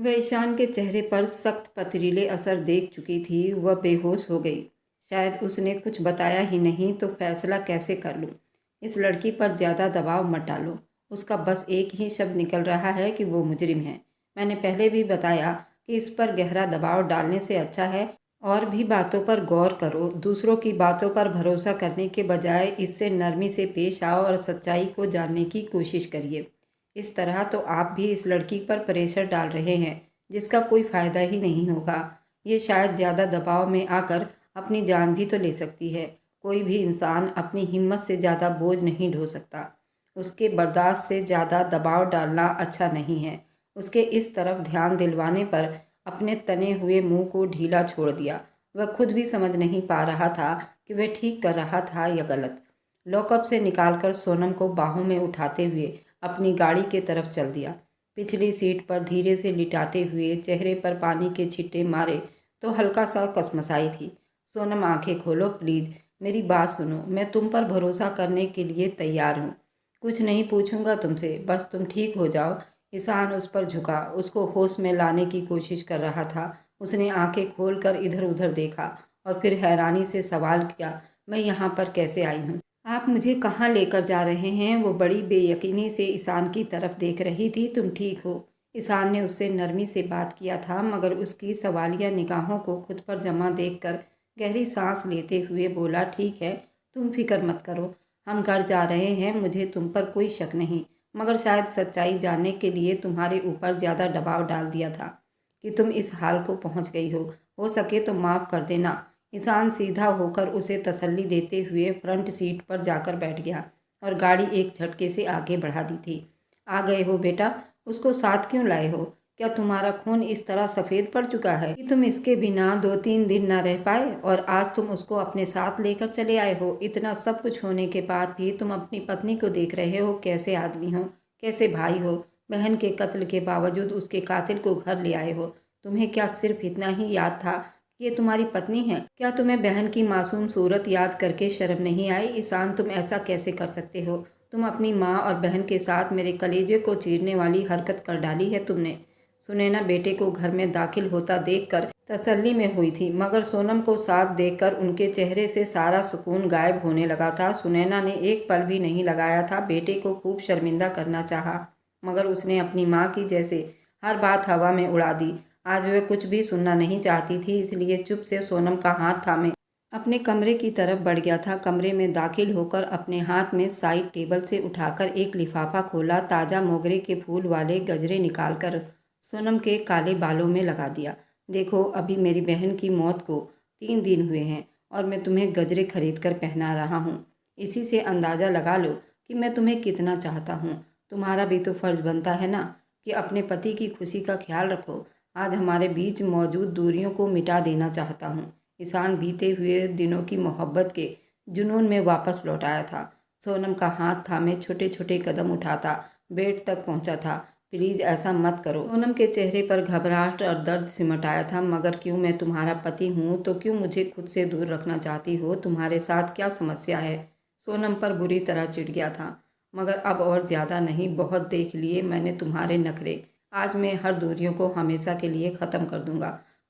वह ईशान के चेहरे पर सख्त पथरीले असर देख चुकी थी। वह बेहोश हो गई। शायद उसने कुछ बताया ही नहीं तो फैसला कैसे कर लूँ। इस लड़की पर ज़्यादा दबाव मत डालो। उसका बस एक ही शब्द निकल रहा है कि वो मुजरिम है। मैंने पहले भी बताया कि इस पर गहरा दबाव डालने से अच्छा है और भी बातों पर गौर करो। दूसरों की बातों पर भरोसा करने के बजाय इससे नरमी से पेश आओ और सच्चाई को जानने की कोशिश करिए। इस तरह तो आप भी इस लड़की पर प्रेशर डाल रहे हैं जिसका कोई फ़ायदा ही नहीं होगा। ये शायद ज़्यादा दबाव में आकर अपनी जान भी तो ले सकती है। कोई भी इंसान अपनी हिम्मत से ज़्यादा बोझ नहीं ढो सकता। उसके बर्दाश्त से ज़्यादा दबाव डालना अच्छा नहीं है। उसके इस तरफ ध्यान दिलवाने पर अपने तने हुए मुंह को ढीला छोड़ दिया। वह खुद भी समझ नहीं पा रहा था कि वह ठीक कर रहा था या गलत। लॉकअप से निकालकर सोनम को बाहों में उठाते हुए अपनी गाड़ी के तरफ चल दिया। पिछली सीट पर धीरे से लिटाते हुए चेहरे पर पानी के छिट्टे मारे तो हल्का सा कसमसाई थी। सोनम, आंखें खोलो प्लीज़, मेरी बात सुनो। मैं तुम पर भरोसा करने के लिए तैयार हूँ। कुछ नहीं पूछूंगा तुमसे, बस तुम ठीक हो जाओ। ईशान उस पर झुका, उसको होश में लाने की कोशिश कर रहा था। उसने आंखें खोलकर इधर उधर देखा और फिर हैरानी से सवाल किया, मैं यहाँ पर कैसे आई हूँ? आप मुझे कहाँ लेकर जा रहे हैं? वो बड़ी बेयकीनी से ईशान की तरफ देख रही थी। तुम ठीक हो? ईशान ने उससे नरमी से बात किया था मगर उसकी सवालिया निगाहों को खुद पर जमा देखकर गहरी सांस लेते हुए बोला, ठीक है, तुम फिक्र मत करो, हम घर जा रहे हैं। मुझे तुम पर कोई शक नहीं, मगर शायद सच्चाई जानने के लिए तुम्हारे ऊपर ज़्यादा दबाव डाल दिया था कि तुम इस हाल को पहुँच गई हो सके तो माफ़ कर देना। ईशान सीधा होकर उसे तसल्ली देते हुए फ्रंट सीट पर जाकर बैठ गया और गाड़ी एक झटके से आगे बढ़ा दी थी। आ गए हो बेटा? उसको साथ क्यों लाए हो? क्या तुम्हारा खून इस तरह सफ़ेद पड़ चुका है कि तुम इसके बिना 2-3 दिन ना रह पाए और आज तुम उसको अपने साथ लेकर चले आए हो? इतना सब कुछ होने के बाद भी तुम अपनी पत्नी को देख रहे हो। कैसे आदमी हो, कैसे भाई हो? बहन के कत्ल के बावजूद उसके कातिल को घर ले आए हो। तुम्हें क्या सिर्फ इतना ही याद था ये तुम्हारी पत्नी है? क्या तुम्हें बहन की मासूम सूरत याद करके शर्म नहीं आई? ईशान, तुम ऐसा कैसे कर सकते हो? तुम अपनी माँ और बहन के साथ मेरे कलेजे को चीरने वाली हरकत कर डाली है तुमने। सुनैना बेटे को घर में दाखिल होता देखकर तसल्ली में हुई थी मगर सोनम को साथ देखकर उनके चेहरे से सारा सुकून गायब होने लगा था। सुनैना ने एक पल भी नहीं लगाया था। बेटे को खूब शर्मिंदा करना चाहा मगर उसने अपनी माँ की जैसे हर बात हवा में उड़ा दी। आज वह कुछ भी सुनना नहीं चाहती थी, इसलिए चुप से सोनम का हाथ थामे अपने कमरे की तरफ बढ़ गया था। कमरे में दाखिल होकर अपने हाथ में साइड टेबल से उठाकर एक लिफाफा खोला। ताज़ा मोगरे के फूल वाले गजरे निकालकर सोनम के काले बालों में लगा दिया। देखो, अभी मेरी बहन की मौत को 3 दिन हुए हैं और मैं तुम्हें गजरे खरीद कर पहना रहा हूँ। इसी से अंदाज़ा लगा लो कि मैं तुम्हें कितना चाहता हूँ। तुम्हारा भी तो फर्ज बनता है ना कि अपने पति की खुशी का ख्याल रखो। आज हमारे बीच मौजूद दूरियों को मिटा देना चाहता हूँ। ईशान बीते हुए दिनों की मोहब्बत के जुनून में वापस लौट आया था। सोनम का हाथ थामे छोटे छोटे कदम उठाता बेड तक पहुँचा था। प्लीज़ ऐसा मत करो। सोनम के चेहरे पर घबराहट और दर्द सिमट आया था। मगर क्यों? मैं तुम्हारा पति हूँ तो क्यों मुझे खुद से दूर रखना चाहती हो? तुम्हारे साथ क्या समस्या है? सोनम पर बुरी तरह चिढ़ गया था मगर अब और ज़्यादा नहीं। बहुत देख लिए मैंने तुम्हारे नखरे। आज मैं हर दूरियों को हमेशा के लिए ख़त्म कर दूंगा।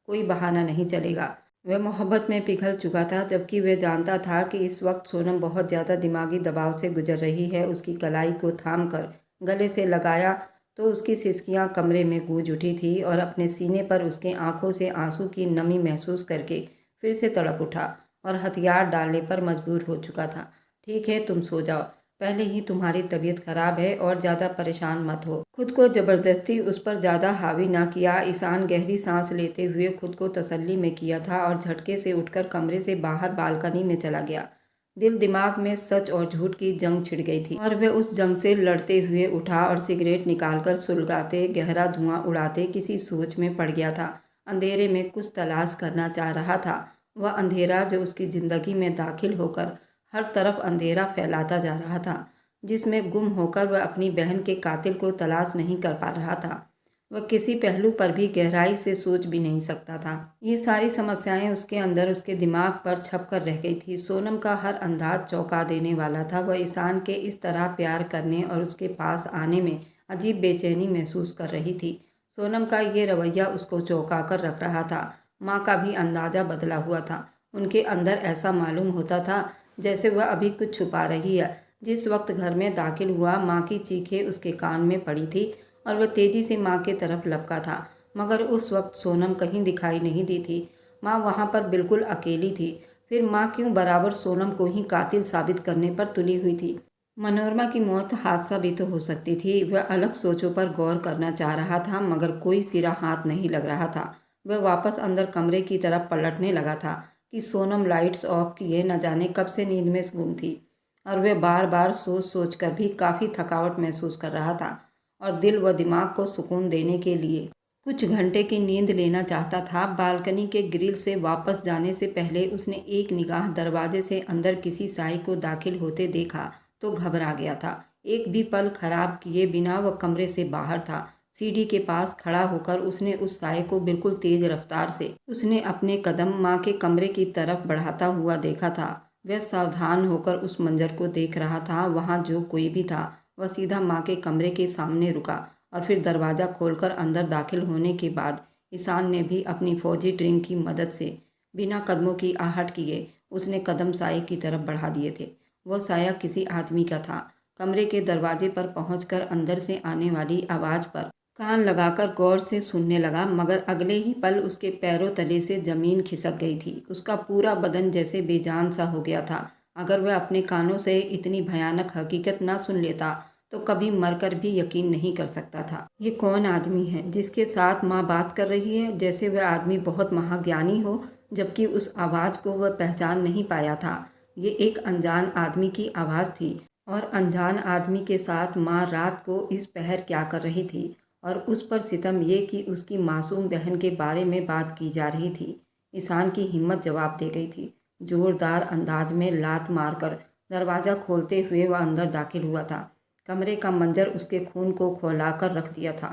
कोई बहाना नहीं चलेगा। वह मोहब्बत में पिघल चुका था जबकि वह जानता था कि इस वक्त सोनम बहुत ज़्यादा दिमागी दबाव से गुजर रही है। उसकी कलाई को थाम कर गले से लगाया तो उसकी सिसकियां कमरे में गूंज उठी थी और अपने सीने पर उसके आंखों से आंसू की नमी महसूस करके फिर से तड़प उठा और हथियार डालने पर मजबूर हो चुका था। ठीक है, तुम सो जाओ। पहले ही तुम्हारी तबीयत खराब है और ज़्यादा परेशान मत हो। खुद को ज़बरदस्ती उस पर ज़्यादा हावी ना किया। ईशान गहरी सांस लेते हुए खुद को तसल्ली में किया था और झटके से उठकर कमरे से बाहर बालकनी में चला गया। दिल दिमाग में सच और झूठ की जंग छिड़ गई थी और वह उस जंग से लड़ते हुए उठा और सिगरेट निकालकर सुलगाते गहरा धुआं उड़ाते किसी सोच में पड़ गया था। अंधेरे में कुछ तलाश करना चाह रहा था। वह अंधेरा जो उसकी ज़िंदगी में दाखिल होकर हर तरफ अंधेरा फैलाता जा रहा था, जिसमें गुम होकर वह अपनी बहन के कातिल को तलाश नहीं कर पा रहा था। वह किसी पहलू पर भी गहराई से सोच भी नहीं सकता था। ये सारी समस्याएं उसके अंदर उसके दिमाग पर छप कर रह गई थी। सोनम का हर अंदाज चौंका देने वाला था। वह ईशान के इस तरह प्यार करने और उसके पास आने में अजीब बेचैनी महसूस कर रही थी। सोनम का ये रवैया उसको चौंका कर रख रहा था। माँ का भी अंदाज़ा बदला हुआ था। उनके अंदर ऐसा मालूम होता था जैसे वह अभी कुछ छुपा रही है। जिस वक्त घर में दाखिल हुआ, माँ की चीखें उसके कान में पड़ी थी और वह तेज़ी से माँ की तरफ लपका था, मगर उस वक्त सोनम कहीं दिखाई नहीं दी थी। माँ वहाँ पर बिल्कुल अकेली थी। फिर माँ क्यों बराबर सोनम को ही कातिल साबित करने पर तुली हुई थी? मनोरमा की मौत हादसा भी तो हो सकती थी। वह अलग सोचों पर गौर करना चाह रहा था, मगर कोई सिरा हाथ नहीं लग रहा था। वह वापस अंदर कमरे की तरफ पलटने लगा था कि सोनम लाइट्स ऑफ किए न जाने कब से नींद में गुम थी, और वह बार बार सोच सोच कर भी काफ़ी थकावट महसूस कर रहा था और दिल व दिमाग को सुकून देने के लिए कुछ घंटे की नींद लेना चाहता था। बालकनी के ग्रिल से वापस जाने से पहले उसने एक निगाह दरवाजे से अंदर किसी साई को दाखिल होते देखा तो घबरा गया था। एक भी पल खराब किए बिना वह कमरे से बाहर था। सीढ़ी के पास खड़ा होकर उसने उस साय को बिल्कुल तेज रफ्तार से उसने अपने कदम माँ के कमरे की तरफ बढ़ाता हुआ देखा था। वह सावधान होकर उस मंजर को देख रहा था। वहाँ जो कोई भी था वह सीधा माँ के कमरे के सामने रुका और फिर दरवाज़ा खोलकर अंदर दाखिल होने के बाद ईशान ने भी अपनी फौजी ट्रिंग की मदद से बिना कदमों की आहट किए उसने कदम साय की तरफ बढ़ा दिए थे। वह साया किसी आदमी का था। कमरे के दरवाजे पर पहुंचकर अंदर से आने वाली आवाज़ पर कान लगाकर गौर से सुनने लगा, मगर अगले ही पल उसके पैरों तले से जमीन खिसक गई थी। उसका पूरा बदन जैसे बेजान सा हो गया था। अगर वह अपने कानों से इतनी भयानक हकीकत ना सुन लेता तो कभी मरकर भी यकीन नहीं कर सकता था। ये कौन आदमी है जिसके साथ माँ बात कर रही है? जैसे वह आदमी बहुत महाज्ञानी हो, जबकि उस आवाज़ को वह पहचान नहीं पाया था। ये एक अनजान आदमी की आवाज़ थी, और अनजान आदमी के साथ माँ रात को इस पहर क्या कर रही थी? और उस पर सितम ये कि उसकी मासूम बहन के बारे में बात की जा रही थी। ईशान की हिम्मत जवाब दे गई थी। जोरदार अंदाज में लात मारकर दरवाज़ा खोलते हुए वह अंदर दाखिल हुआ था। कमरे का मंजर उसके खून को खौलाकर रख दिया था।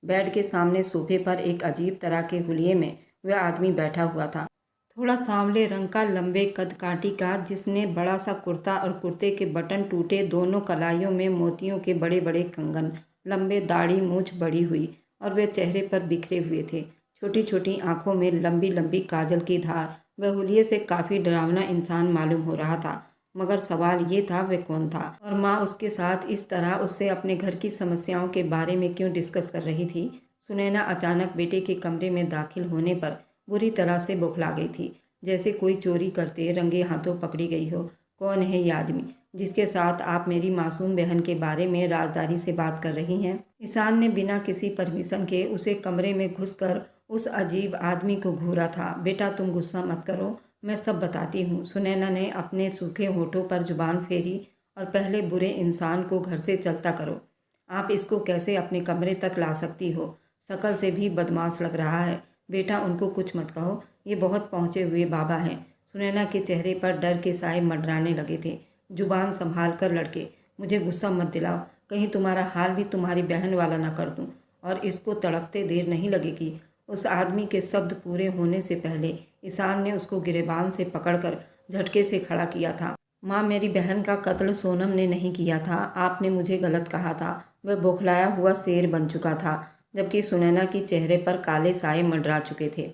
बेड के सामने सोफे पर एक अजीब तरह के हुलिये में वह आदमी बैठा हुआ था। थोड़ा सांवले रंग का, लंबे कद काठी का, जिसने बड़ा सा कुर्ता और कुर्ते के बटन टूटे, दोनों कलाइयों में मोतियों के बड़े बड़े कंगन, लंबे दाढ़ी मूछ बड़ी हुई और वे चेहरे पर बिखरे हुए थे। छोटी छोटी आंखों में लंबी लंबी काजल की धार। वह हुलिये से काफ़ी डरावना इंसान मालूम हो रहा था, मगर सवाल ये था वह कौन था, और माँ उसके साथ इस तरह उससे अपने घर की समस्याओं के बारे में क्यों डिस्कस कर रही थी। सुनैना अचानक बेटे के कमरे में दाखिल होने पर बुरी तरह से बौखला गई थी, जैसे कोई चोरी करते रंगे हाथों पकड़ी गई हो। कौन है ये आदमी जिसके साथ आप मेरी मासूम बहन के बारे में राजदारी से बात कर रही हैं? ईशान ने बिना किसी परमिशन के उसे कमरे में घुसकर उस अजीब आदमी को घूरा था। बेटा तुम गुस्सा मत करो, मैं सब बताती हूँ। सुनैना ने अपने सूखे होठों पर जुबान फेरी। और पहले बुरे इंसान को घर से चलता करो। आप इसको कैसे अपने कमरे तक ला सकती हो? शक्ल से भी बदमाश लग रहा है। बेटा उनको कुछ मत कहो, ये बहुत पहुँचे हुए बाबा हैं। सुनैना के चेहरे पर डर के साए मंडराने लगे थे। जुबान संभाल कर लड़के, मुझे गुस्सा मत दिलाओ, कहीं तुम्हारा हाल भी तुम्हारी बहन वाला ना कर दूं। और इसको तड़पते देर नहीं लगेगी। उस आदमी के शब्द पूरे होने से पहले ईशान ने उसको गिरेबान से पकड़कर झटके से खड़ा किया था। माँ, मेरी बहन का कत्ल सोनम ने नहीं किया था। आपने मुझे गलत कहा था। वह बौखलाया हुआ शेर बन चुका था, जबकि सुनैना के चेहरे पर काले साए मंडरा चुके थे।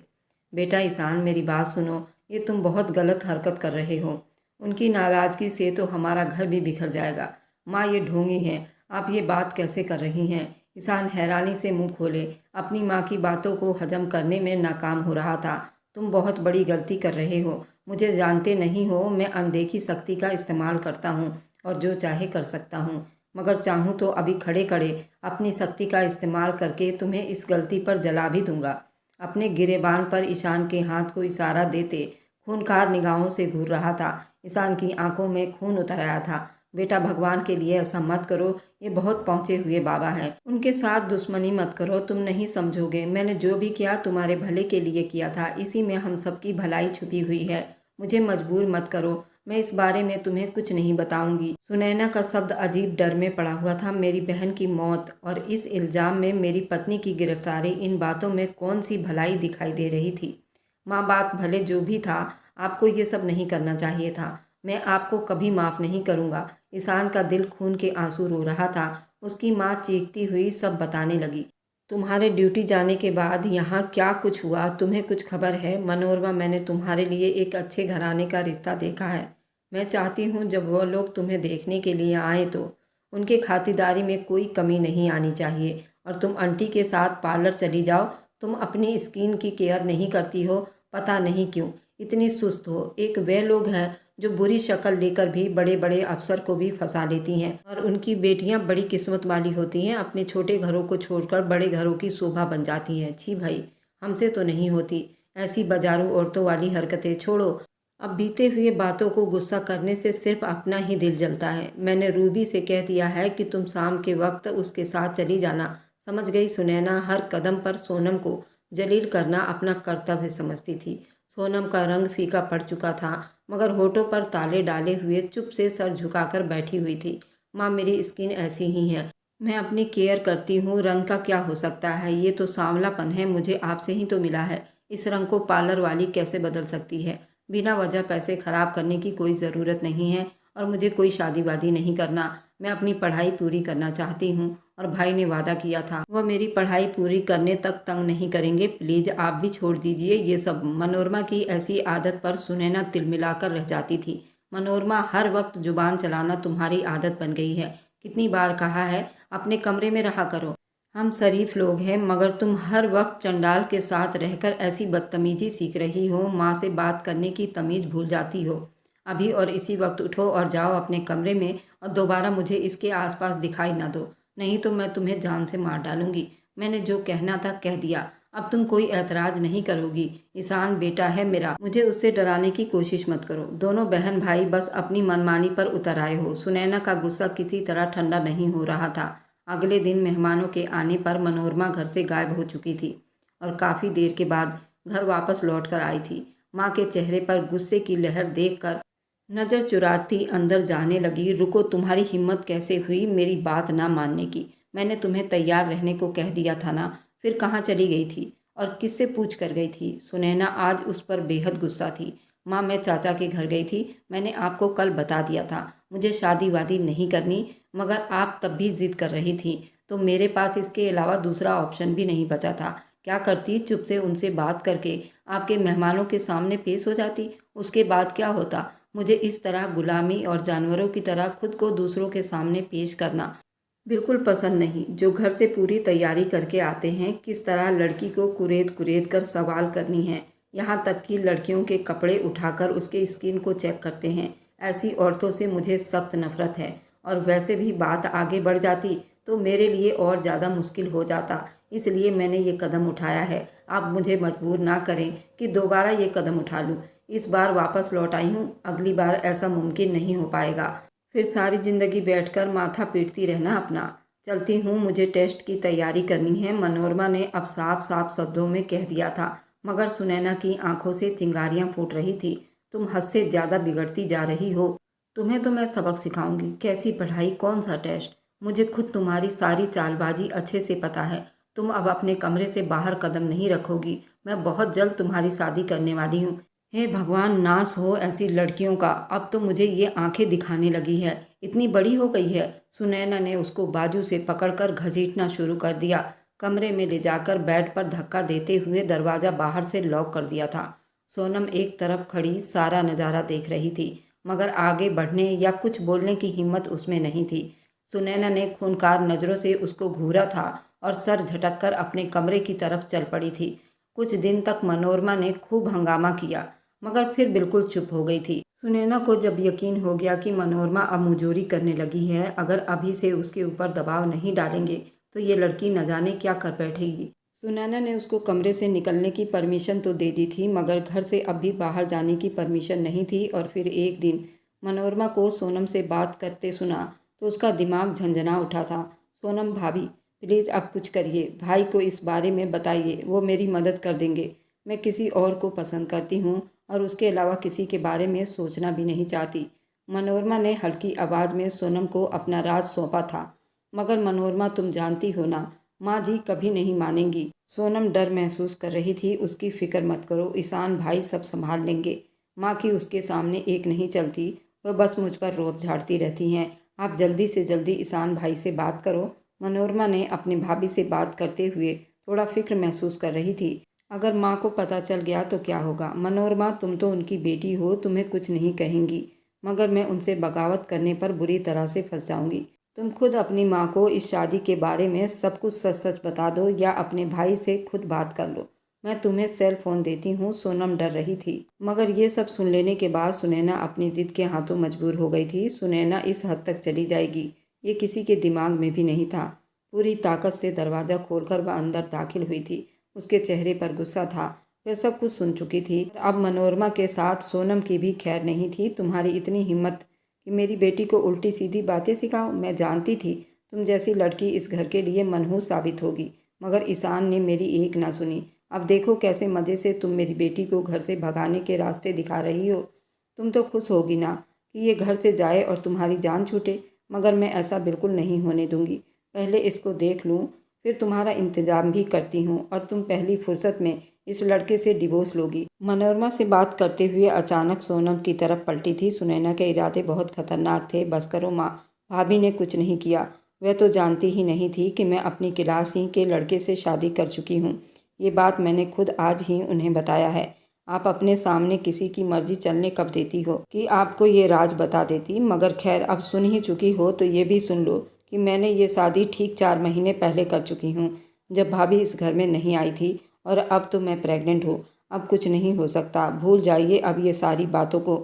बेटा ईशान, मेरी बात सुनो, ये तुम बहुत गलत हरकत कर रहे हो। उनकी नाराज़गी से तो हमारा घर भी बिखर जाएगा। माँ, ये ढोंगी हैं, आप ये बात कैसे कर रही हैं? ईशान हैरानी से मुंह खोले। अपनी माँ की बातों को हजम करने में नाकाम हो रहा था। तुम बहुत बड़ी गलती कर रहे हो। मुझे जानते नहीं हो, मैं अनदेखी शक्ति का इस्तेमाल करता हूँ और जो चाहे कर सकता हूँ। मगर चाहूँ तो अभी खड़े खड़े अपनी शक्ति का इस्तेमाल करके तुम्हें इस गलती पर जला भी दूंगा। अपने गिरेबान पर ईशान के हाथ को इशारा देते खूनखार निगाहों से घूर रहा था। ईशान की आंखों में खून उतर आया था। बेटा, भगवान के लिए ऐसा मत करो, ये बहुत पहुँचे हुए बाबा हैं, उनके साथ दुश्मनी मत करो। तुम नहीं समझोगे, मैंने जो भी किया तुम्हारे भले के लिए किया था। इसी में हम सबकी भलाई छुपी हुई है। मुझे मजबूर मत करो, मैं इस बारे में तुम्हें कुछ नहीं बताऊंगी। सुनैना का शब्द अजीब डर में पड़ा हुआ था। मेरी बहन की मौत और इस इल्ज़ाम में मेरी पत्नी की गिरफ्तारी, इन बातों में कौन सी भलाई दिखाई दे रही थी? माँ बाप भले जो भी था, आपको ये सब नहीं करना चाहिए था। मैं आपको कभी माफ़ नहीं करूँगा। ईशान का दिल खून के आंसू रो रहा था। उसकी माँ चीखती हुई सब बताने लगी। तुम्हारे ड्यूटी जाने के बाद यहाँ क्या कुछ हुआ, तुम्हें कुछ खबर है? मनोरमा, मैंने तुम्हारे लिए एक अच्छे घराने का रिश्ता देखा है। मैं चाहती हूँ जब वो लोग तुम्हें देखने के लिए आए तो उनके खातिरदारी में कोई कमी नहीं आनी चाहिए। और तुम आंटी के साथ पार्लर चली जाओ। तुम अपनी स्किन की केयर नहीं करती हो, पता नहीं क्यों इतनी सुस्त हो। एक वे लोग हैं जो बुरी शक्ल लेकर भी बड़े बड़े अफसर को भी फंसा लेती हैं, और उनकी बेटियां बड़ी किस्मत वाली होती हैं, अपने छोटे घरों को छोड़कर बड़े घरों की शोभा बन जाती हैं। छी भाई, हमसे तो नहीं होती ऐसी बाजारू औरतों वाली हरकतें। छोड़ो, अब बीते हुए बातों को गुस्सा करने से सिर्फ अपना ही दिल जलता है। मैंने रूबी से कह दिया है कि तुम शाम के वक्त उसके साथ चली जाना। समझ गई सुनैना हर कदम पर सोनम को जलील करना अपना कर्तव्य समझती थी। सोनम का रंग फीका पड़ चुका था, मगर होठों पर ताले डाले हुए चुप से सर झुकाकर बैठी हुई थी। माँ, मेरी स्किन ऐसी ही है, मैं अपनी केयर करती हूँ। रंग का क्या हो सकता है, ये तो सांवलापन है, मुझे आपसे ही तो मिला है। इस रंग को पार्लर वाली कैसे बदल सकती है? बिना वजह पैसे खराब करने की कोई ज़रूरत नहीं है, और मुझे कोई शादी वादी नहीं करना। मैं अपनी पढ़ाई पूरी करना चाहती हूँ, और भाई ने वादा किया था वह मेरी पढ़ाई पूरी करने तक तंग नहीं करेंगे। प्लीज़ आप भी छोड़ दीजिए ये सब। मनोरमा की ऐसी आदत पर सुनैना तिलमिलाकर रह जाती थी। मनोरमा, हर वक्त जुबान चलाना तुम्हारी आदत बन गई है। कितनी बार कहा है अपने कमरे में रहा करो। हम शरीफ लोग हैं, मगर तुम हर वक्त चंडाल के साथ रहकर ऐसी बदतमीजी सीख रही हो। माँ से बात करने की तमीज़ भूल जाती हो। अभी और इसी वक्त उठो और जाओ अपने कमरे में, और दोबारा मुझे इसके आसपास दिखाई ना दो, नहीं तो मैं तुम्हें जान से मार डालूंगी। मैंने जो कहना था कह दिया, अब तुम कोई ऐतराज़ नहीं करोगी। ईशान बेटा है मेरा, मुझे उससे डराने की कोशिश मत करो। दोनों बहन भाई बस अपनी मनमानी पर उतर आए हो। सुनैना का गुस्सा किसी तरह ठंडा नहीं हो रहा था। अगले दिन मेहमानों के आने पर मनोरमा घर से गायब हो चुकी थी, और काफ़ी देर के बाद घर वापस लौट कर आई थी। माँ के चेहरे पर गुस्से की लहर देखकर नज़र चुराती अंदर जाने लगी। रुको, तुम्हारी हिम्मत कैसे हुई मेरी बात ना मानने की? मैंने तुम्हें तैयार रहने को कह दिया था ना। फिर कहाँ चली गई थी और किससे पूछ कर गई थी? सुनैना आज उस पर बेहद गुस्सा थी। माँ, मैं चाचा के घर गई थी। मैंने आपको कल बता दिया था मुझे शादी वादी नहीं करनी, मगर आप तब भी जिद कर रही थी, तो मेरे पास इसके अलावा दूसरा ऑप्शन भी नहीं बचा था। क्या करती? चुप से उनसे बात करके आपके मेहमानों के सामने पेश हो जाती। उसके बाद क्या होता? मुझे इस तरह गुलामी और जानवरों की तरह खुद को दूसरों के सामने पेश करना बिल्कुल पसंद नहीं। जो घर से पूरी तैयारी करके आते हैं, किस तरह लड़की को कुरेद कुरेद कर सवाल करनी है, यहाँ तक कि लड़कियों के कपड़े उठाकर उसके स्किन को चेक करते हैं। ऐसी औरतों से मुझे सख्त नफरत है। और वैसे भी बात आगे बढ़ जाती तो मेरे लिए और ज़्यादा मुश्किल हो जाता, इसलिए मैंने ये कदम उठाया है। आप मुझे मजबूर ना करें कि दोबारा ये कदम उठा लूँ। इस बार वापस लौट आई हूँ, अगली बार ऐसा मुमकिन नहीं हो पाएगा। फिर सारी ज़िंदगी बैठकर माथा पीटती रहना अपना। चलती हूँ, मुझे टेस्ट की तैयारी करनी है। मनोरमा ने अब साफ साफ शब्दों में कह दिया था, मगर सुनैना की आंखों से चिंगारियाँ फूट रही थी। तुम हद से ज़्यादा बिगड़ती जा रही हो। तुम्हें तो मैं सबक सिखाऊंगी। कैसी पढ़ाई, कौन सा टेस्ट? मुझे खुद तुम्हारी सारी चालबाजी अच्छे से पता है। तुम अब अपने कमरे से बाहर कदम नहीं रखोगी। मैं बहुत जल्द तुम्हारी शादी करने वाली हूँ। हे भगवान, नाश हो ऐसी लड़कियों का। अब तो मुझे ये आंखें दिखाने लगी है, इतनी बड़ी हो गई है। सुनैना ने उसको बाजू से पकड़कर घसीटना शुरू कर दिया। कमरे में ले जाकर बेड पर धक्का देते हुए दरवाज़ा बाहर से लॉक कर दिया था। सोनम एक तरफ खड़ी सारा नज़ारा देख रही थी, मगर आगे बढ़ने या कुछ बोलने की हिम्मत उसमें नहीं थी। सुनैना ने खूंखार नज़रों से उसको घूरा था और सर झटककर अपने कमरे की तरफ चल पड़ी थी। कुछ दिन तक मनोरमा ने खूब हंगामा किया, मगर फिर बिल्कुल चुप हो गई थी। सुनैना को जब यकीन हो गया कि मनोरमा अब मुजोरी करने लगी है, अगर अभी से उसके ऊपर दबाव नहीं डालेंगे तो ये लड़की न जाने क्या कर बैठेगी। सुनैना ने उसको कमरे से निकलने की परमिशन तो दे दी थी, मगर घर से अब भी बाहर जाने की परमिशन नहीं थी। और फिर एक दिन मनोरमा को सोनम से बात करते सुना तो उसका दिमाग झंझना उठा था। सोनम भाभी, प्लीज़ अब कुछ करिए, भाई को इस बारे में बताइए, वो मेरी मदद कर देंगे। मैं किसी और को पसंद करती हूँ और उसके अलावा किसी के बारे में सोचना भी नहीं चाहती। मनोरमा ने हल्की आवाज़ में सोनम को अपना राज सौंपा था। मगर मनोरमा, तुम जानती हो ना, माँ जी कभी नहीं मानेंगी। सोनम डर महसूस कर रही थी। उसकी फिक्र मत करो, ईशान भाई सब संभाल लेंगे। माँ की उसके सामने एक नहीं चलती, वह बस मुझ पर रोब झाड़ती रहती हैं। आप जल्दी से जल्दी ईशान भाई से बात करो, मनोरमा ने अपनी भाभी से बात करते हुए थोड़ा फिक्र महसूस कर रही थी। अगर माँ को पता चल गया तो क्या होगा? मनोरमा, तुम तो उनकी बेटी हो, तुम्हें कुछ नहीं कहेंगी, मगर मैं उनसे बगावत करने पर बुरी तरह से फंस जाऊंगी। तुम खुद अपनी माँ को इस शादी के बारे में सब कुछ सच सच बता दो या अपने भाई से खुद बात कर लो। मैं तुम्हें सेल फोन देती हूँ। सोनम डर रही थी, मगर ये सब सुन लेने के बाद सुनैना अपनी जिद के हाथों मजबूर हो गई थी। सुनैना इस हद तक चली जाएगी ये किसी के दिमाग में भी नहीं था। पूरी ताकत से दरवाज़ा खोलकर वह अंदर दाखिल हुई थी। उसके चेहरे पर गुस्सा था। वह सब कुछ सुन चुकी थी। अब मनोरमा के साथ सोनम की भी खैर नहीं थी। तुम्हारी इतनी हिम्मत कि मेरी बेटी को उल्टी सीधी बातें सिखाओ। मैं जानती थी तुम जैसी लड़की इस घर के लिए मनहूस साबित होगी, मगर ईशान ने मेरी एक ना सुनी। अब देखो कैसे मज़े से तुम मेरी बेटी को घर से भगाने के रास्ते दिखा रही हो। तुम तो खुश होगी ना कि ये घर से जाए और तुम्हारी जान छूटे, मगर मैं ऐसा बिल्कुल नहीं होने दूंगी। पहले इसको देख लूँ, फिर तुम्हारा इंतजाम भी करती हूँ और तुम पहली फुर्सत में इस लड़के से डिवोर्स लोगी। मनोरमा से बात करते हुए अचानक सोनम की तरफ पलटी थी। सुनैना के इरादे बहुत खतरनाक थे। बस करो माँ, भाभी ने कुछ नहीं किया। वह तो जानती ही नहीं थी कि मैं अपनी क्लास ही के लड़के से शादी कर चुकी हूँ। ये बात मैंने खुद आज ही उन्हें बताया है। आप अपने सामने किसी की मर्जी चलने कब देती हो कि आपको ये राज बता देती। मगर खैर, अब सुन ही चुकी हो तो ये भी सुन लो कि मैंने ये शादी ठीक 4 महीने पहले कर चुकी हूँ, जब भाभी इस घर में नहीं आई थी। और अब तो मैं प्रेग्नेंट हूँ। अब कुछ नहीं हो सकता। भूल जाइए अब ये सारी बातों को।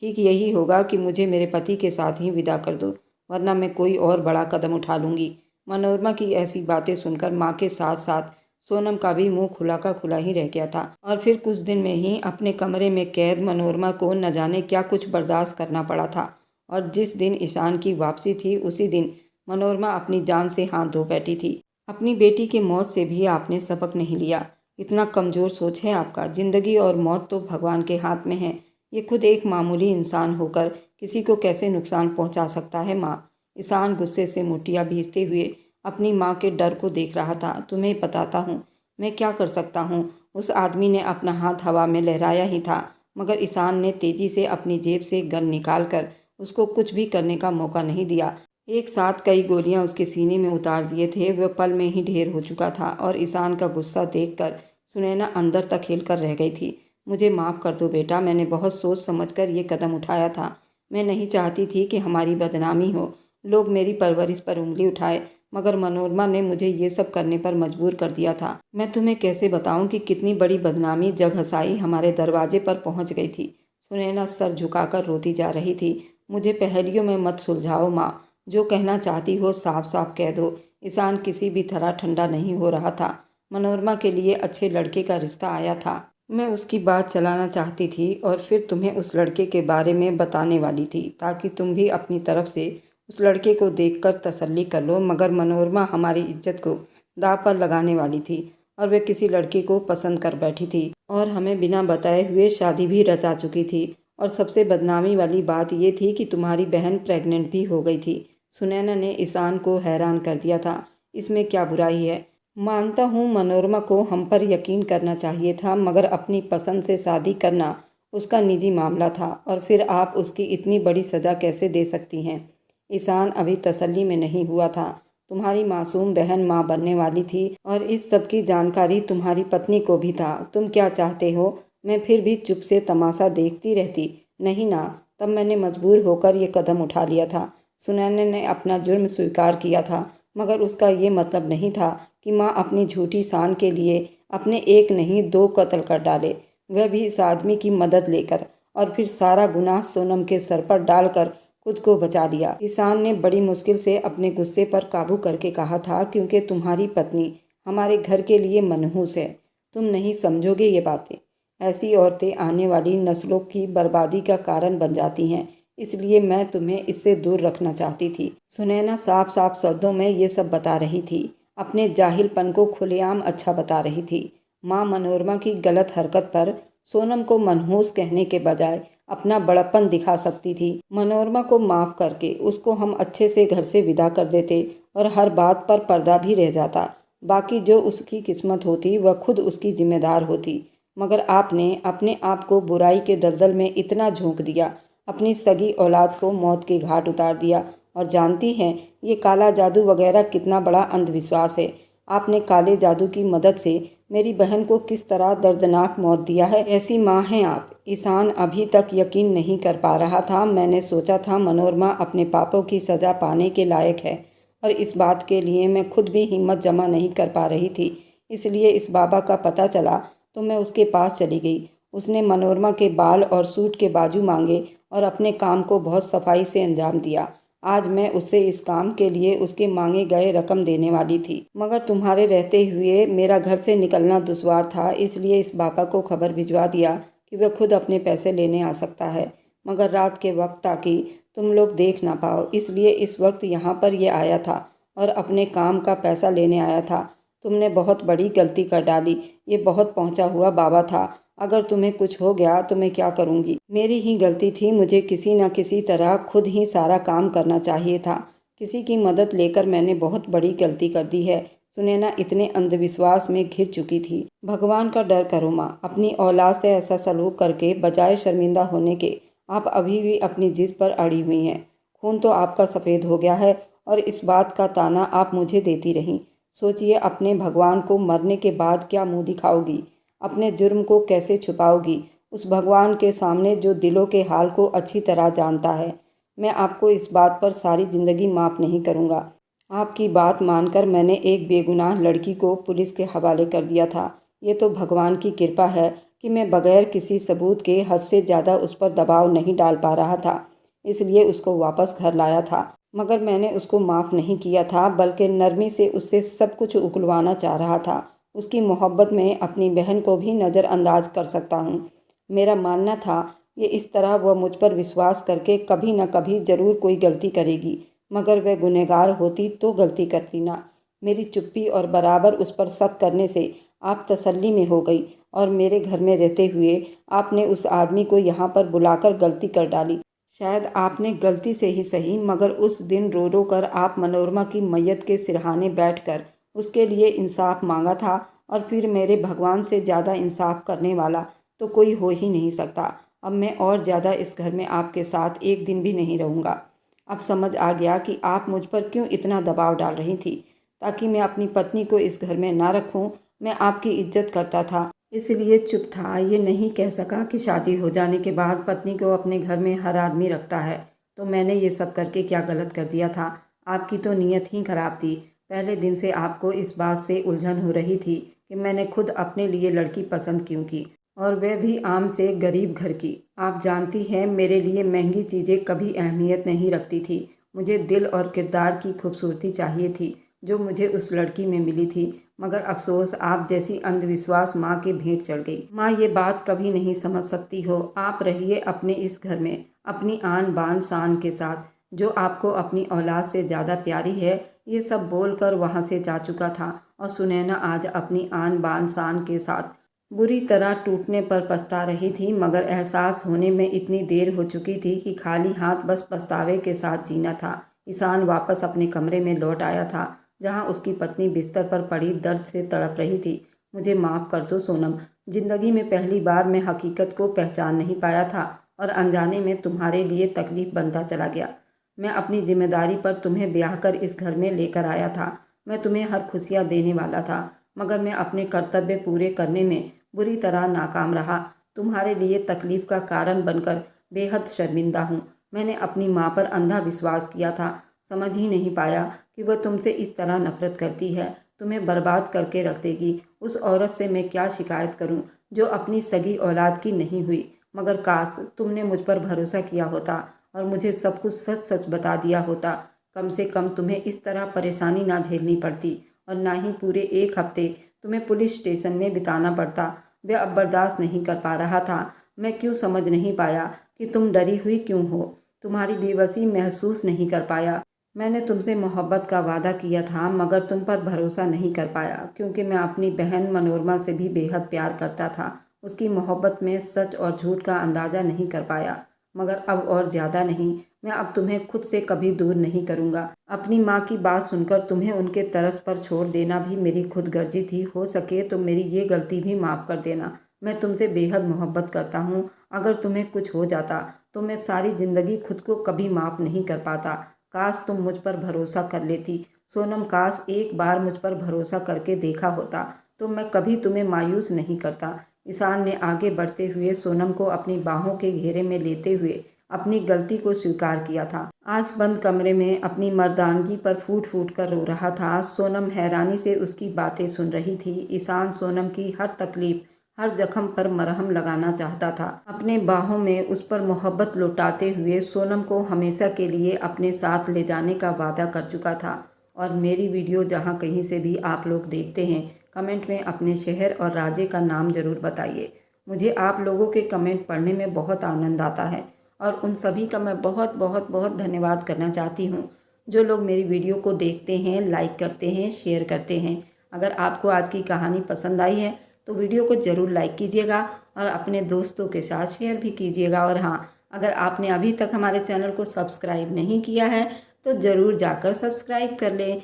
ठीक यही होगा कि मुझे मेरे पति के साथ ही विदा कर दो, वरना मैं कोई और बड़ा कदम उठा लूँगी। मनोरमा की ऐसी बातें सुनकर माँ के साथ साथ सोनम का भी मुंह खुला का खुला ही रह गया था। और फिर कुछ दिन में ही अपने कमरे में कैद मनोरमा को न जाने क्या कुछ बर्दाश्त करना पड़ा था। और जिस दिन ईशान की वापसी थी उसी दिन मनोरमा अपनी जान से हाथ धो बैठी थी। अपनी बेटी की मौत से भी आपने सबक नहीं लिया। इतना कमज़ोर सोच है आपका। ज़िंदगी और मौत तो भगवान के हाथ में है। ये खुद एक मामूली इंसान होकर किसी को कैसे नुकसान पहुंचा सकता है माँ? ईशान गुस्से से मुठ्ठियाँ भींचते हुए अपनी माँ के डर को देख रहा था। तुम्हें बताता हूँ मैं क्या कर सकता हूँ। उस आदमी ने अपना हाथ हवा में लहराया ही था, मगर ईशान ने तेजी से अपनी जेब से गन निकाल कर उसको कुछ भी करने का मौका नहीं दिया। एक साथ कई गोलियां उसके सीने में उतार दिए थे। वह पल में ही ढेर हो चुका था और ईशान का गुस्सा देखकर सुनैना अंदर तक हिल कर रह गई थी। मुझे माफ़ कर दो बेटा, मैंने बहुत सोच समझकर ये कदम उठाया था। मैं नहीं चाहती थी कि हमारी बदनामी हो, लोग मेरी परवरिश पर उंगली उठाए, मगर मनोरमा ने मुझे ये सब करने पर मजबूर कर दिया था। मैं तुम्हें कैसे बताऊं कि कितनी बड़ी बदनामी जग हसाई हमारे दरवाजे पर पहुंच गई थी। सुनैना सर झुकाकर रोती जा रही थी। मुझे पहेलियों में मत सुलझाओ माँ, जो कहना चाहती हो साफ साफ कह दो। ईशान किसी भी तरह ठंडा नहीं हो रहा था। मनोरमा के लिए अच्छे लड़के का रिश्ता आया था। मैं उसकी बात चलाना चाहती थी और फिर तुम्हें उस लड़के के बारे में बताने वाली थी, ताकि तुम भी अपनी तरफ से उस लड़के को देखकर तसल्ली कर लो। मगर मनोरमा हमारी इज्जत को दांव पर लगाने वाली थी और वह किसी लड़के को पसंद कर बैठी थी और हमें बिना बताए हुए शादी भी रचा चुकी थी। और सबसे बदनामी वाली बात यह थी कि तुम्हारी बहन प्रेग्नेंट भी हो गई थी। सुनैना ने ईशान को हैरान कर दिया था। इसमें क्या बुराई है? मानता हूँ मनोरमा को हम पर यकीन करना चाहिए था, मगर अपनी पसंद से शादी करना उसका निजी मामला था और फिर आप उसकी इतनी बड़ी सज़ा कैसे दे सकती हैं? ईशान अभी तसल्ली में नहीं हुआ था। तुम्हारी मासूम बहन माँ बनने वाली थी और इस सब की जानकारी तुम्हारी पत्नी को भी था। तुम क्या चाहते हो मैं फिर भी चुप से तमाशा देखती रहती? नहीं ना, तब मैंने मजबूर होकर ये कदम उठा लिया था। सुनैना ने अपना जुर्म स्वीकार किया था, मगर उसका ये मतलब नहीं था कि माँ अपनी झूठी शान के लिए अपने एक नहीं 2 कत्ल कर डाले, वह भी इस आदमी की मदद लेकर। और फिर सारा गुनाह सोनम के सर पर डालकर खुद को बचा लिया। ईशान ने बड़ी मुश्किल से अपने गुस्से पर काबू करके कहा था, क्योंकि तुम्हारी पत्नी हमारे घर के लिए मनहूस है। तुम नहीं समझोगे ये बातें। ऐसी औरतें आने वाली नस्लों की बर्बादी का कारण बन जाती हैं, इसलिए मैं तुम्हें इससे दूर रखना चाहती थी। सुनैना साफ साफ शब्दों में ये सब बता रही थी। अपने जाहिलपन को खुलेआम अच्छा बता रही थी। माँ मनोरमा की गलत हरकत पर सोनम को मनहूस कहने के बजाय अपना बड़प्पन दिखा सकती थी। मनोरमा को माफ़ करके उसको हम अच्छे से घर से विदा कर देते और हर बात पर पर्दा भी रह जाता। बाकी जो उसकी किस्मत होती वह खुद उसकी जिम्मेदार होती। मगर आपने अपने आप को बुराई के दलदल में इतना झोंक दिया, अपनी सगी औलाद को मौत के घाट उतार दिया और जानती हैं ये काला जादू वगैरह कितना बड़ा अंधविश्वास है। आपने काले जादू की मदद से मेरी बहन को किस तरह दर्दनाक मौत दिया है। ऐसी माँ हैं आप। ईशान अभी तक यकीन नहीं कर पा रहा था। मैंने सोचा था मनोरमा अपने पापों की सज़ा पाने के लायक है और इस बात के लिए मैं खुद भी हिम्मत जमा नहीं कर पा रही थी। इसलिए इस बाबा का पता चला तो मैं उसके पास चली गई। उसने मनोरमा के बाल और सूट के बाजू मांगे और अपने काम को बहुत सफाई से अंजाम दिया। आज मैं उससे इस काम के लिए उसके मांगे गए रकम देने वाली थी, मगर तुम्हारे रहते हुए मेरा घर से निकलना दुश्वार था, इसलिए इस बाबा को खबर भिजवा दिया कि वह खुद अपने पैसे लेने आ सकता है, मगर रात के वक्त ताकि तुम लोग देख ना पाओ, इसलिए इस वक्त यहाँ पर ये आया था और अपने काम का पैसा लेने आया था। तुमने बहुत बड़ी गलती कर डाली। ये बहुत पहुँचा हुआ बाबा था। अगर तुम्हें कुछ हो गया तो मैं क्या करूँगी। मेरी ही गलती थी। मुझे किसी न किसी तरह खुद ही सारा काम करना चाहिए था। किसी की मदद लेकर मैंने बहुत बड़ी गलती कर दी है। सुनैना इतने अंधविश्वास में घिर चुकी थी। भगवान का डर करो माँ। अपनी औलाद से ऐसा सलूक करके बजाय शर्मिंदा होने के आप अभी भी अपनी जिद पर अड़ी हुई हैं। खून तो आपका सफ़ेद हो गया है और इस बात का ताना आप मुझे देती रहीं। सोचिए अपने भगवान को मरने के बाद क्या मुँह दिखाओगी। अपने जुर्म को कैसे छुपाओगी उस भगवान के सामने जो दिलों के हाल को अच्छी तरह जानता है। मैं आपको इस बात पर सारी ज़िंदगी माफ़ नहीं करूँगा। आपकी बात मानकर मैंने एक बेगुनाह लड़की को पुलिस के हवाले कर दिया था। ये तो भगवान की कृपा है कि मैं बगैर किसी सबूत के हद से ज़्यादा उस पर दबाव नहीं डाल पा रहा था, इसलिए उसको वापस घर लाया था। मगर मैंने उसको माफ़ नहीं किया था, बल्कि नरमी से उससे सब कुछ उगलवाना चाह रहा था। उसकी मोहब्बत में अपनी बहन को भी नज़रअंदाज कर सकता हूँ। मेरा मानना था ये इस तरह वह मुझ पर विश्वास करके कभी न कभी ज़रूर कोई गलती करेगी, मगर वह गुनहगार होती तो गलती करती ना। मेरी चुप्पी और बराबर उस पर शक करने से आप तसल्ली में हो गई और मेरे घर में रहते हुए आपने उस आदमी को यहाँ पर बुलाकर गलती कर डाली। शायद आपने गलती से ही सही, मगर उस दिन रो रो कर आप मनोरमा की मैयत के सिरहाने बैठकर उसके लिए इंसाफ मांगा था और फिर मेरे भगवान से ज़्यादा इंसाफ करने वाला तो कोई हो ही नहीं सकता। अब मैं और ज़्यादा इस घर में आपके साथ एक दिन भी नहीं रहूँगा। अब समझ आ गया कि आप मुझ पर क्यों इतना दबाव डाल रही थी, ताकि मैं अपनी पत्नी को इस घर में ना रखूं। मैं आपकी इज्जत करता था, इसलिए चुप था। ये नहीं कह सका कि शादी हो जाने के बाद पत्नी को अपने घर में हर आदमी रखता है। तो मैंने ये सब करके क्या गलत कर दिया था। आपकी तो नीयत ही खराब थी। पहले दिन से आपको इस बात से उलझन हो रही थी कि मैंने खुद अपने लिए लड़की पसंद क्यों की, और वह भी आम से गरीब घर की। आप जानती हैं मेरे लिए महंगी चीज़ें कभी अहमियत नहीं रखती थी। मुझे दिल और किरदार की खूबसूरती चाहिए थी जो मुझे उस लड़की में मिली थी, मगर अफसोस आप जैसी अंधविश्वास माँ के भेंट चढ़ गई। माँ ये बात कभी नहीं समझ सकती हो। आप रहिए अपने इस घर में अपनी आन बान शान के साथ, जो आपको अपनी औलाद से ज़्यादा प्यारी है। ये सब बोलकर वहाँ से जा चुका था और सुनैना आज अपनी आन बान शान के साथ बुरी तरह टूटने पर पछता रही थी, मगर एहसास होने में इतनी देर हो चुकी थी कि खाली हाथ बस पछतावे के साथ जीना था। ईशान वापस अपने कमरे में लौट आया था, जहां उसकी पत्नी बिस्तर पर पड़ी दर्द से तड़प रही थी। मुझे माफ़ कर दो सोनम। जिंदगी में पहली बार मैं हकीकत को पहचान नहीं पाया था और अनजाने में तुम्हारे लिए तकलीफ बनता चला गया। मैं अपनी जिम्मेदारी पर तुम्हें ब्याह कर इस घर में लेकर आया था। मैं तुम्हें हर खुशियाँ देने वाला था, मगर मैं अपने कर्तव्य पूरे करने में बुरी तरह नाकाम रहा। तुम्हारे लिए तकलीफ का कारण बनकर बेहद शर्मिंदा हूँ। मैंने अपनी माँ पर अंधा विश्वास किया था। समझ ही नहीं पाया कि वह तुमसे इस तरह नफरत करती है, तुम्हें बर्बाद करके रख देगी। उस औरत से मैं क्या शिकायत करूं जो अपनी सगी औलाद की नहीं हुई। मगर काश तुमने मुझ पर भरोसा किया होता और मुझे सब कुछ सच सच बता दिया होता। कम से कम तुम्हें इस तरह परेशानी ना झेलनी पड़ती और ना ही पूरे एक हफ्ते तुम्हें पुलिस स्टेशन में बिताना पड़ता। वह अब बर्दाश्त नहीं कर पा रहा था। मैं क्यों समझ नहीं पाया कि तुम डरी हुई क्यों हो। तुम्हारी बेबसी महसूस नहीं कर पाया। मैंने तुमसे मोहब्बत का वादा किया था, मगर तुम पर भरोसा नहीं कर पाया, क्योंकि मैं अपनी बहन मनोरमा से भी बेहद प्यार करता था। उसकी मोहब्बत में सच और झूठ का अंदाज़ा नहीं कर पाया, मगर अब और ज़्यादा नहीं। मैं अब तुम्हें खुद से कभी दूर नहीं करूँगा। अपनी माँ की बात सुनकर तुम्हें उनके तरस पर छोड़ देना भी मेरी खुदगर्जी थी। हो सके तो मेरी ये गलती भी माफ़ कर देना। मैं तुमसे बेहद मोहब्बत करता हूँ। अगर तुम्हें कुछ हो जाता तो मैं सारी ज़िंदगी खुद को कभी माफ़ नहीं कर पाता। काश तुम मुझ पर भरोसा कर लेती सोनम, काश एक बार मुझ पर भरोसा करके देखा होता तो मैं कभी तुम्हें मायूस नहीं करता। ईशान ने आगे बढ़ते हुए सोनम को अपनी बाहों के घेरे में लेते हुए अपनी गलती को स्वीकार किया था। आज बंद कमरे में अपनी मर्दानगी पर फूट फूट कर रो रहा था। सोनम हैरानी से उसकी बातें सुन रही थी। ईशान सोनम की हर तकलीफ, हर जख्म पर मरहम लगाना चाहता था। अपने बाहों में उस पर मोहब्बत लुटाते हुए सोनम को हमेशा के लिए अपने साथ ले जाने का वादा कर चुका था। और मेरी वीडियो जहां कहीं से भी आप लोग देखते हैं, कमेंट में अपने शहर और राज्य का नाम ज़रूर बताइए। मुझे आप लोगों के कमेंट पढ़ने में बहुत आनंद आता है और उन सभी का मैं बहुत बहुत बहुत धन्यवाद करना चाहती हूँ जो लोग मेरी वीडियो को देखते हैं, लाइक करते हैं, शेयर करते हैं। अगर आपको आज की कहानी पसंद आई है तो वीडियो को ज़रूर लाइक कीजिएगा और अपने दोस्तों के साथ शेयर भी कीजिएगा। और हाँ, अगर आपने अभी तक हमारे चैनल को सब्सक्राइब नहीं किया है तो ज़रूर जाकर सब्सक्राइब कर लें।